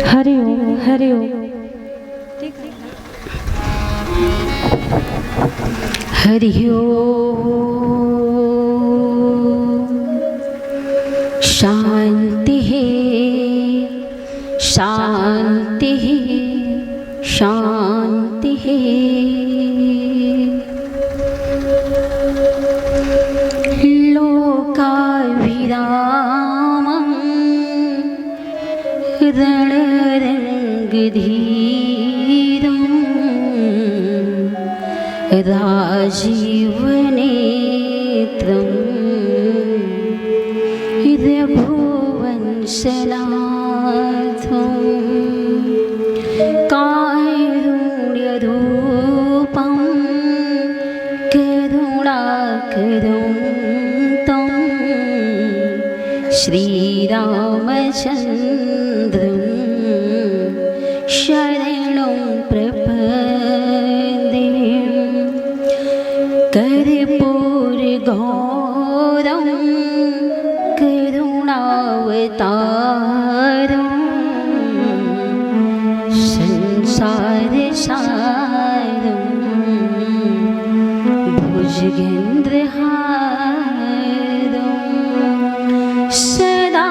हरि ओम हरि ओम। हरि ओम। शांति शांति शांति। लोकाभिरामं रणरङ्गधीरं राजीवनेत्रं रघुवंशनाथं कारुण्यरूपं करुणाकरं तं श्रीरामचन्द्रं शरणं प्रपद्ये। कर्पूरगौरं करुणावतारं संसारसारं भुजगेन्द्रहारं सदा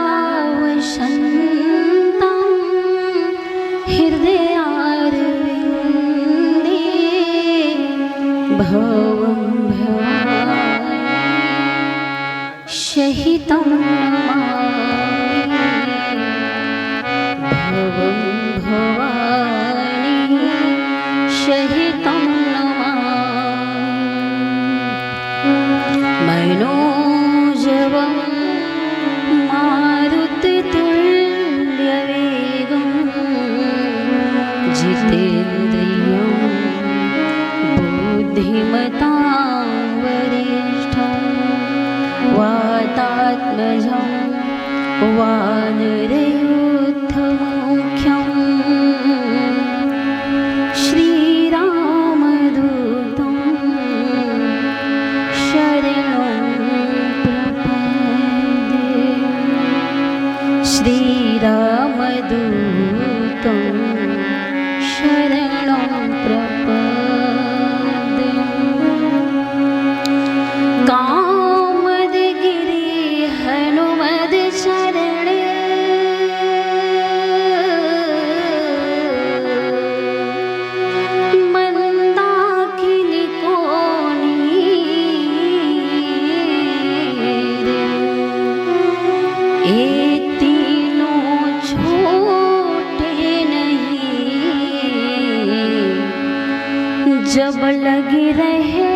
वसन्तं हृदयारविन्दे भवं सहितं भवं भवानी सहितं मनोजवं मारुततुल्यवेगं जितेन्द्रियं बुद्धिमतां वरिष्ठं वातात्मजं वानरयूथमुख्यं श्रीरामदूतं शरणं प्रपद्ये। श्रीरामदूतं शरणं प्रपद्ये। कामदगिरि हनुमद शरण मंदाकिनी कोनीर ए तीनों छोटे नहीं जब लगी रहे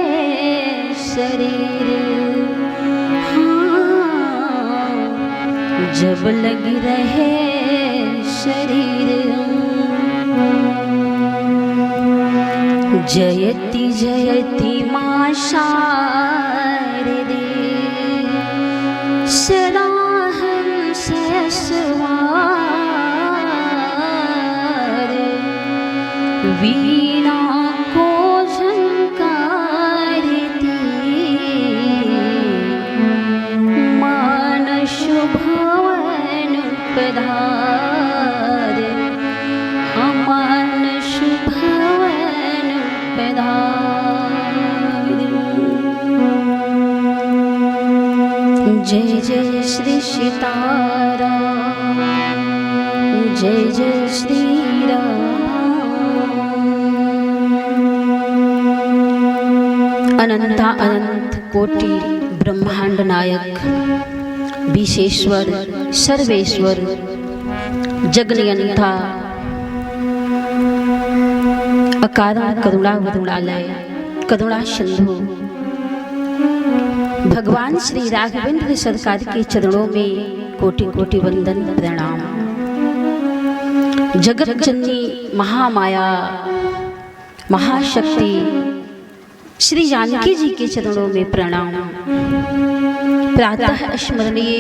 शरीर। जब लगी रहे शरीर। जयति जयति मां शारदे सदा हंस सवार। वीणा को झंकारती मानस भवन पधार। मानस भवन पधार। जय जय श्री सीताराम जय जय श्री राम। अनंता अनंत कोटि ब्रह्मांड नायक विशेश्वर सर्वेश्वर जगनियंता अकारण करुणा वरुणालय करुणा सिंधु भगवान श्री राघवेंद्र सरकार के चरणों में कोटि कोटि वंदन प्रणाम। जगत जननी महामाया महाशक्ति श्री जानकी जी के चरणों में प्रणाम। प्रातः स्मरणीय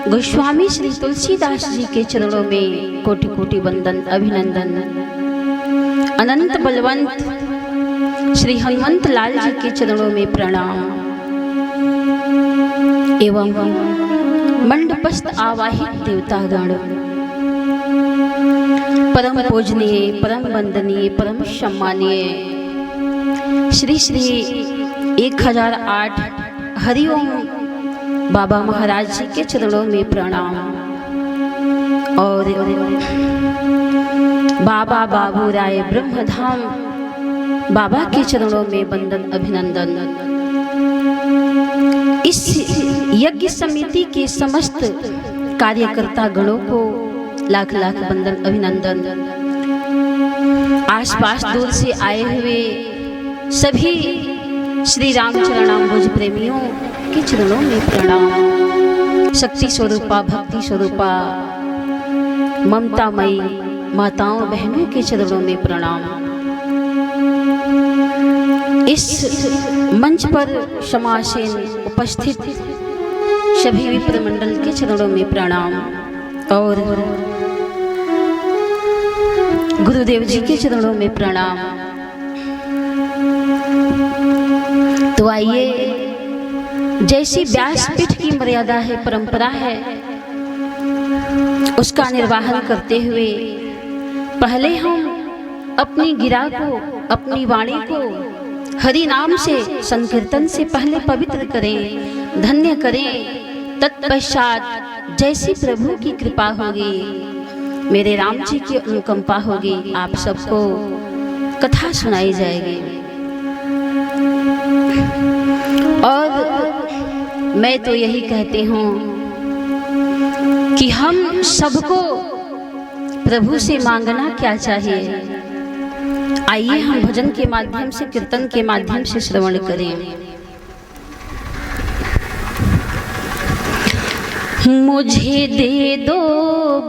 गोस्वामी श्री तुलसीदास जी के चरणों में कोटि कोटि वंदन अभिनंदन। अनंत बलवंत श्री हनुमंत लाल जी के चरणों में प्रणाम। एवं मंडपस्थ आवाहित देवतागण परम पूजनीय, परम वंदनीय, परम सम्मानीय श्री श्री 1008 हरिओम बाबा महाराज जी के चरणों में प्रणाम। और बाबा बाबू राय ब्रह्मधाम बाबा के चरणों में वंदन अभिनंदन। इस यज्ञ समिति के समस्त कार्यकर्ता गणों को लाख लाख वंदन अभिनंदन। आसपास दूर से आए हुए सभी श्री रामचरणाम्बुज प्रेमियों के चरणों में प्रणाम। शक्ति स्वरूपा, भक्ति स्वरूपा, ममतामयी माताओं बहनों के चरणों में प्रणाम। इस मंच पर समासीन उपस्थित सभी विप्र मंडल के चरणों में प्रणाम और गुरुदेव जी के चरणों में प्रणाम। तो आइए, जैसी व्यासपीठ की मर्यादा है, परंपरा है, उसका निर्वाहन करते हुए पहले हम अपनी गिरा को, अपनी वाणी को हरि नाम से, संकीर्तन से पहले पवित्र करें, धन्य करें। तत्पश्चात जैसी प्रभु की कृपा होगी, मेरे राम जी की अनुकंपा होगी, आप सबको कथा सुनाई जाएगी। और मैं तो यही कहती हूँ कि हम सबको प्रभु से मांगना क्या चाहिए। आइए हम भजन के माध्यम से, कीर्तन के माध्यम से श्रवण करें। मुझे दे दो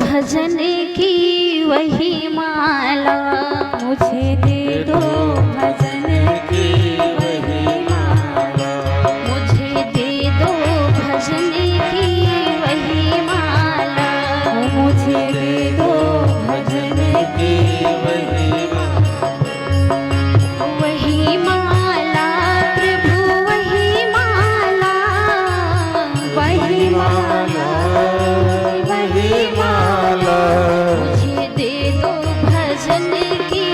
भजन की वही माला, मुझे दे दो भजन की वही माला, मुझे दे दो भजन की वही माला, मुझे दे दो भजन की वही वही माला प्रभु, वही माला, वही माला, वही माला, मुझे दे दो भजन की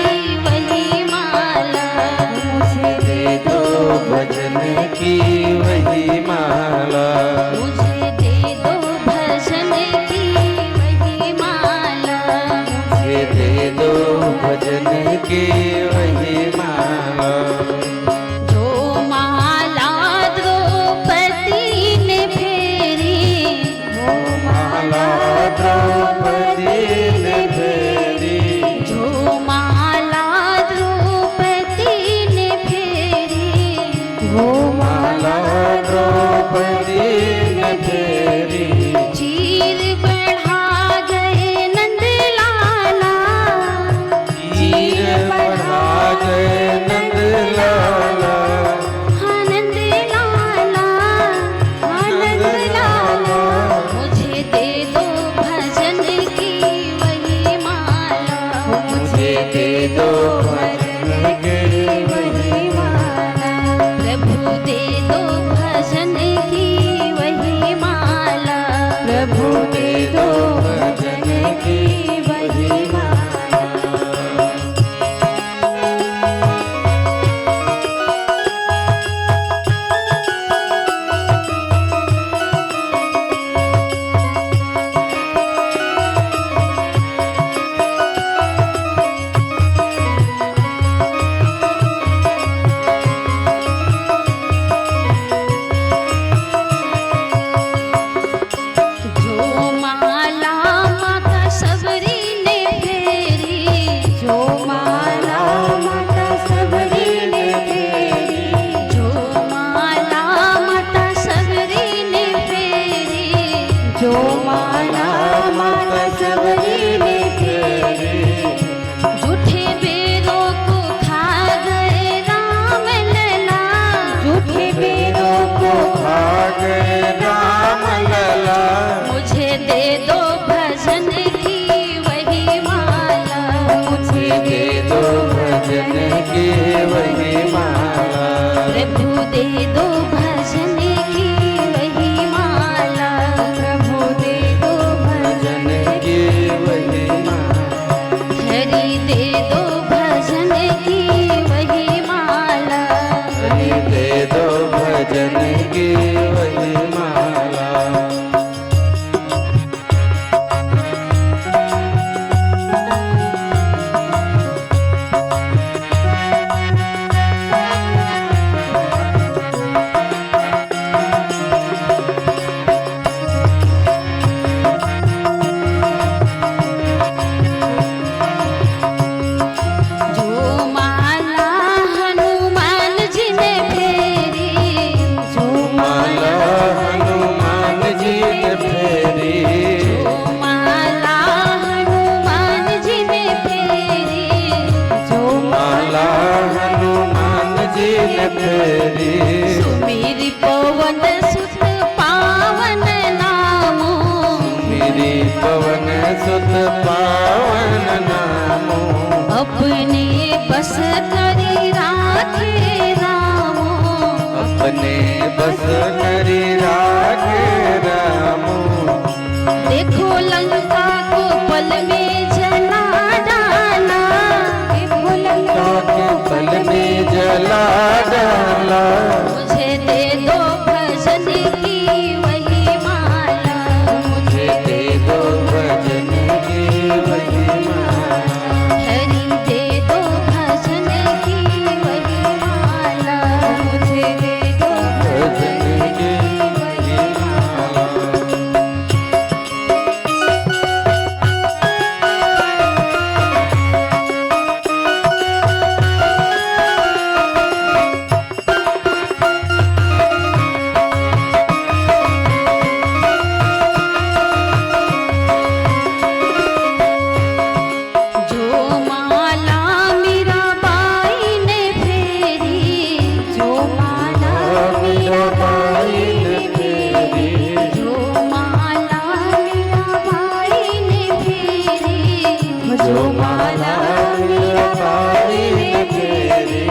जो माला मीराबाई ने फेरी।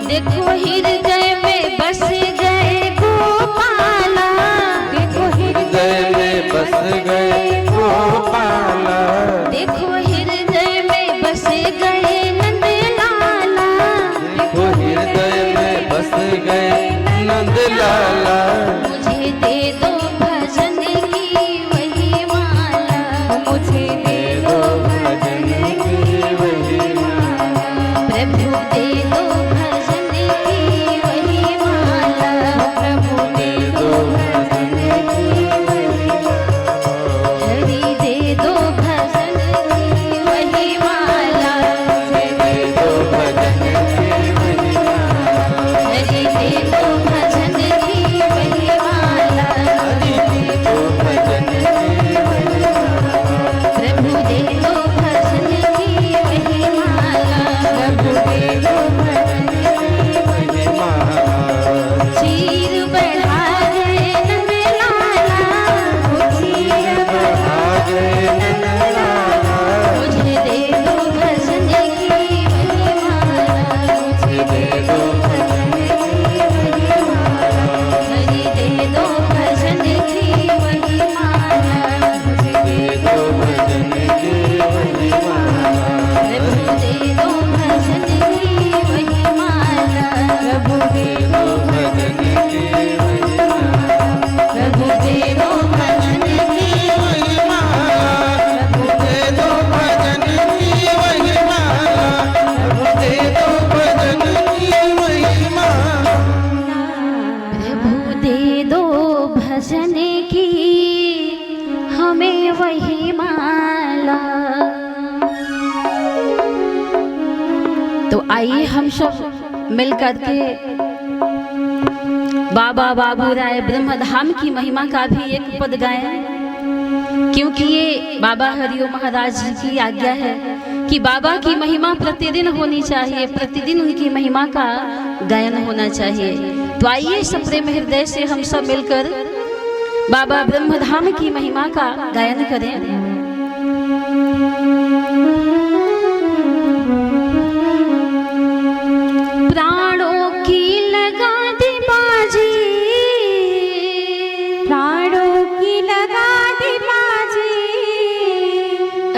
देखो हृदय में बस गए गोपाला, देखो हृदय में बस गए गोपाला, देखो हृदय में बस गए नंद लाला, देखो हृदय में बस गए नंद लाला। मुझे दे दो भजन की वही माला, मुझे दे दो भजन की वही माला, प्रभु दे दो भजन की वही माला, प्रभु दे दो भजन की वही माला। हरि दे दो भजन की वही माला, मुझे दे दो भजन की वही माला, हरि दे दो भजन की वही माला, हरि दे दो भजन की वही माला, प्रभु दे दो भजन की वही माला, प्रभु दे दो भजन की वही माला। चीर बढ़ा गए नंद लाला, चीर बढ़ा गए नंद लाला, मुझे दे दो भजन की वही माला, मुझे दे दो भजन की वही माला, हरि दे दो भजन की वही माला, मुझे दे दो भजन की वही माला, प्रभु दे दो भजन की वही माला, प्रभु दे दो भजन की वही माला, प्रभु दे दो भजन की वही माला, प्रभु दे दो भजन की वही माला, प्रभु दे दो भजन की वही माला। प्रभु दे दो भजन की हमें वही माला। तो आइए हम सब मिलकर के बाबा बाबू राय ब्रह्मधाम की महिमा का भी एक पद गाएं, क्योंकि ये बाबा हरिओ महाराज जी की आज्ञा है कि बाबा की महिमा प्रतिदिन होनी चाहिए, प्रतिदिन उनकी महिमा का गायन होना चाहिए। तो आइए सब प्रेम हृदय से हम सब मिलकर बाबा ब्रह्मधाम की महिमा का गायन करें। प्राणों की लगा दी बाजी, प्राणों की लगा दी बाजी,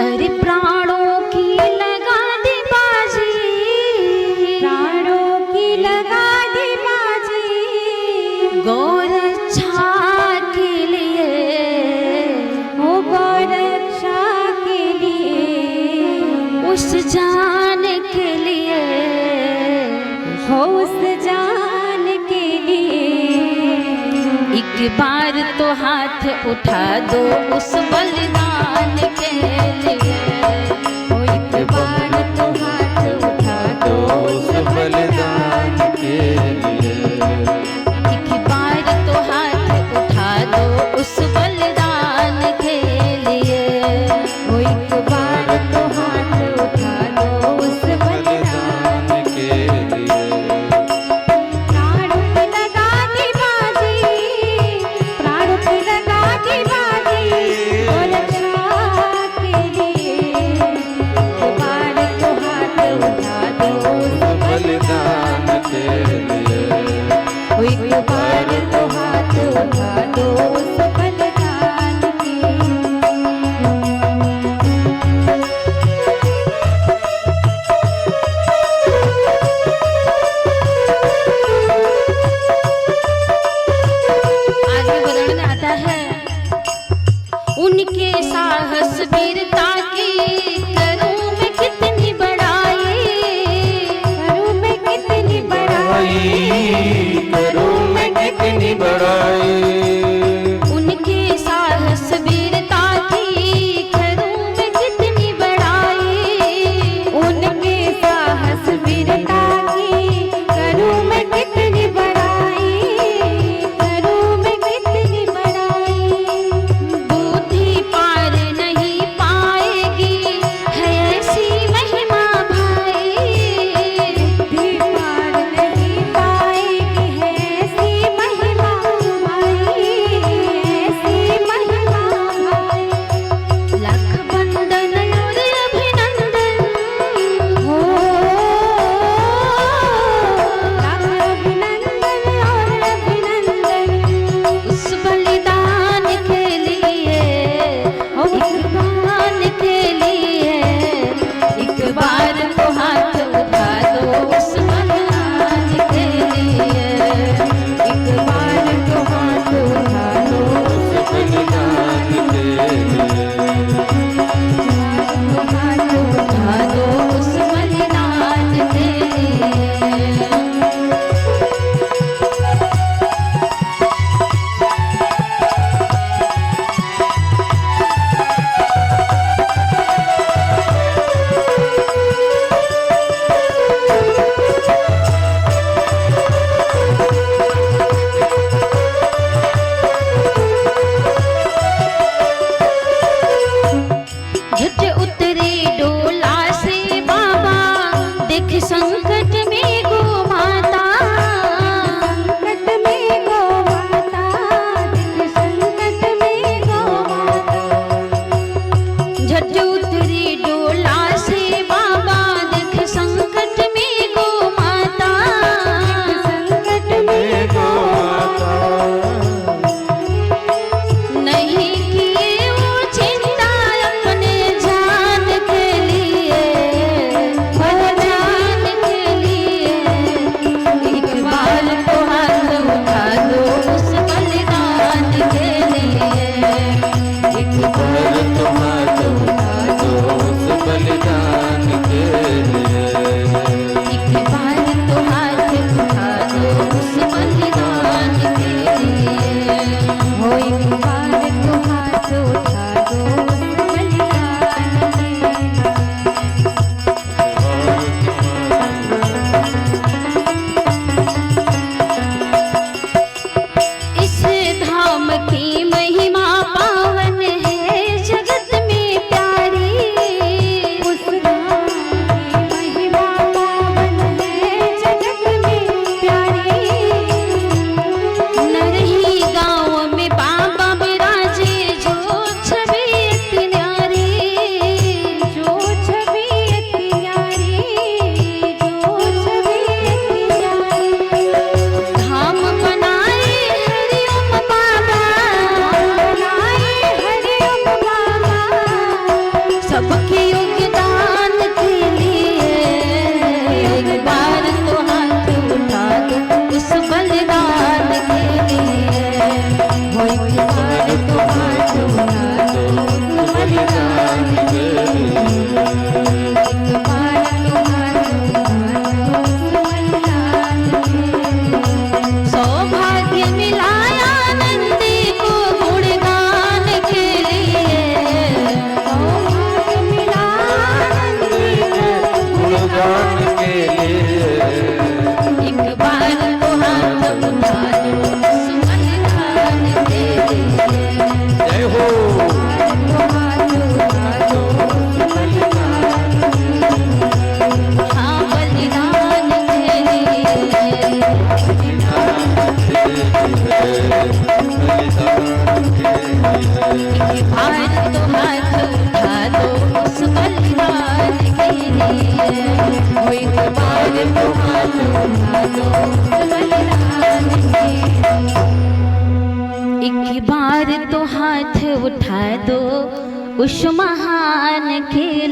अरे प्राणों की लगा दी बाजी, प्राणों की लगा दी बाजी, गौरक्षा के लिए, ओ गौरक्षा के लिए, उस जान के लिए, हो उस जान के लिए। एक बार तो हाथ उठा दो उस बलिदान के लिए, ओ एक बार तो हाथ उठा दो उस बलिदान के लिए, एक बार तो हाथ उठा दो उस बलिदान के लिए, ओ एक बार तो हाथ उठा दो उस बलिदान के लिए। प्राणों पे लगा दी बाजी, प्राणों पे लगा दी बाजी, ओ रक्षा के लिए। एक बार तो हाथ उठा दो उस बलिदान के लिए, ओ एक बार तो हाथ उठा दो उस बलिदान के लिए। आगे वर्णन आता है, उनके साहस वीरता की करूं मैं कितनी बड़ाई, करूं मैं कितनी बड़ाई, करूं मैं कितनी बड़ाई, उनके साहस वीरता की करूं मैं कितनी बड़ाई, उनके साहस वीरता की करूं मैं कितनी बड़ाई, करूं मैं कितनी बड़ाई। बुद्धि पार नहीं पाएगी है ऐसी महिमा भाई, बुद्धि पार नहीं पाएगी है ऐसी महिमा भाई, झट उतरे डोला से बाबा देख संकट में गो माता, संकट में गो माता, देख संकट में गो माता। झट उतरे डोला से बाबा देख संकट में गो माता, संकट में गो माता। नहीं किए वो चिंता अपने जान के लिए, वह जान के लिए। एक बार तो हाथ उठा दो उस बलिदान के लिए, एक बार तो हाथ उठा दो उस बलिदान के लिए, एक बार तो हाथ उठा दो उस बलिदान के लिए। हो एक बार तो हाथ उठा दो उस बलिदान के लिए। इस धाम की महिमा पावन है जगत में प्यारी, उस धाम की महिमा पावन है जगत में प्यारी। न रही गाँव में बाबा विराजे जो छवि इतनी न्यारी, जो छवि इतनी न्यारी, जो छवि इतनी न्यारी। धाम बनाए हरिओम बाबा, बनाए हरिओम बाबा, सबके योगदान के लिए। एक बार तो हाथ उठा दो उस बलिदान के लिए, हो एक बार तो हाथ उठा दो उस बलिदान के लिए। एक बार तो हाथ उठा दो उस बलिदान के लिए। सौभाग्य मिलाया नंदी को गुणगान के लिए, सौभाग्य मिला नंदी को गुणगान के लिए। एक बार तो हाथ उठा दो उस बलिदान के लिए, जय हो तो हाथ उठा दो उस बलिदान के लिए। हाँ बलिदान के लिए। एक बार तो हाथ उठा दो उस बलिदान के लिए, हो एक बार तो हाथ उठा दो उस बलिदान के लिए। एक बार तो हाथ उठा दो उस महान के